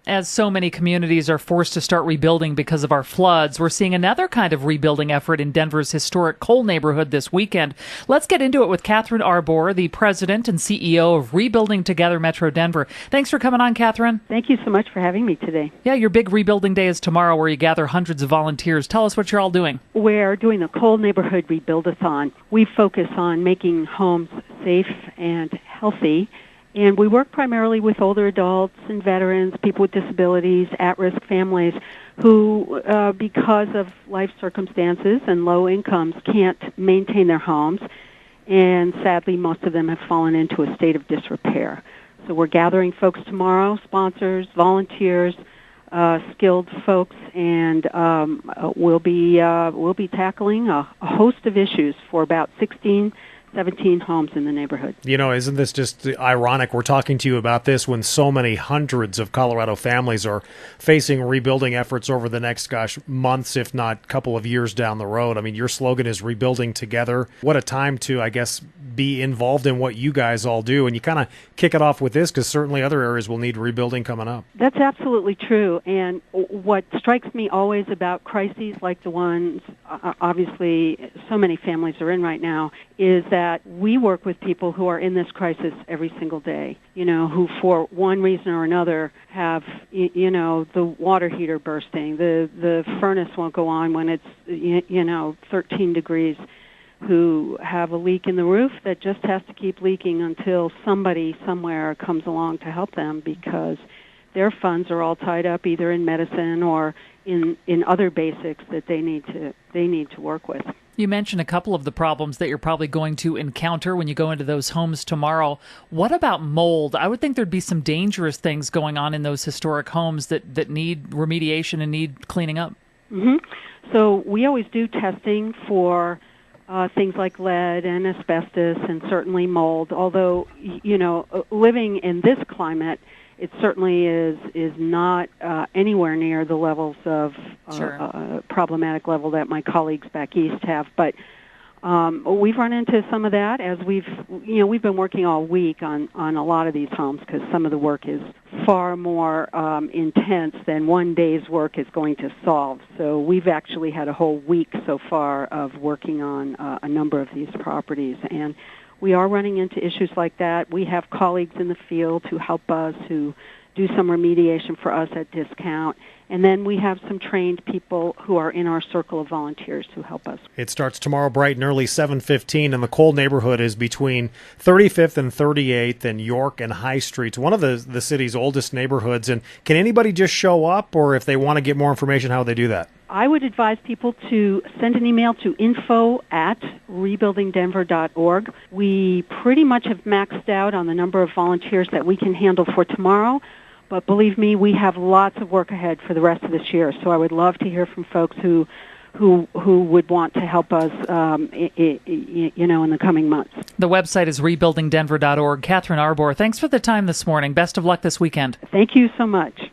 As so many communities are forced to start rebuilding because of our floods, we're seeing another kind of rebuilding effort in Denver's historic Cole neighborhood this weekend. Let's get into it with Kathryn Arbour, the president and CEO of Rebuilding Together Metro Denver. Thanks for coming on, Kathryn. Thank you so much for having me today. Yeah, your big rebuilding day is tomorrow where you gather hundreds of volunteers. Tell us what you're all doing. We're doing the Cole Neighborhood Rebuild-a-thon. We focus on making homes safe and healthy. And we work primarily with older adults and veterans, people with disabilities, at-risk families who, because of life circumstances and low incomes, can't maintain their homes. And sadly, most of them have fallen into a state of disrepair. So we're gathering folks tomorrow, sponsors, volunteers, skilled folks, and we'll be tackling a host of issues for about 17 homes in the neighborhood. You know, isn't this just ironic? We're talking to you about this when so many hundreds of Colorado families are facing rebuilding efforts over the next, months, if not couple of years down the road. I mean, your slogan is Rebuilding Together. What a time to, I guess, be involved in what you guys all do. And you kind of kick it off with this because certainly other areas will need rebuilding coming up. That's absolutely true. And what strikes me always about crises like the ones, obviously, so many families are in right now, is that we work with people who are in this crisis every single day, who for one reason or another have, the water heater bursting, the furnace won't go on when it's, 13 degrees, who have a leak in the roof that just has to keep leaking until somebody somewhere comes along to help them because their funds are all tied up either in medicine or in other basics that they need to work with. You mentioned a couple of the problems that you're probably going to encounter when you go into those homes tomorrow. What about mold? I would think there'd be some dangerous things going on in those historic homes that need remediation and need cleaning up. Mm-hmm. So we always do testing for things like lead and asbestos and certainly mold, although, living in this climate, it certainly is not anywhere near the levels of problematic level that my colleagues back east have. But we've run into some of that as we've been working all week on a lot of these homes because some of the work is far more intense than one day's work is going to solve. So we've actually had a whole week so far of working on a number of these properties. And we are running into issues like that. We have colleagues in the field who help us, who do some remediation for us at discount. And then we have some trained people who are in our circle of volunteers who help us. It starts tomorrow bright and early, 7:15, and the Cole neighborhood is between 35th and 38th and York and High Streets, one of the city's oldest neighborhoods. And can anybody just show up, or if they want to get more information, how would they do that? I would advise people to send an email to info@rebuildingdenver.org. We pretty much have maxed out on the number of volunteers that we can handle for tomorrow. But believe me, we have lots of work ahead for the rest of this year. So I would love to hear from folks who would want to help us, in the coming months. The website is rebuildingdenver.org. Kathryn Arbour, thanks for the time this morning. Best of luck this weekend. Thank you so much.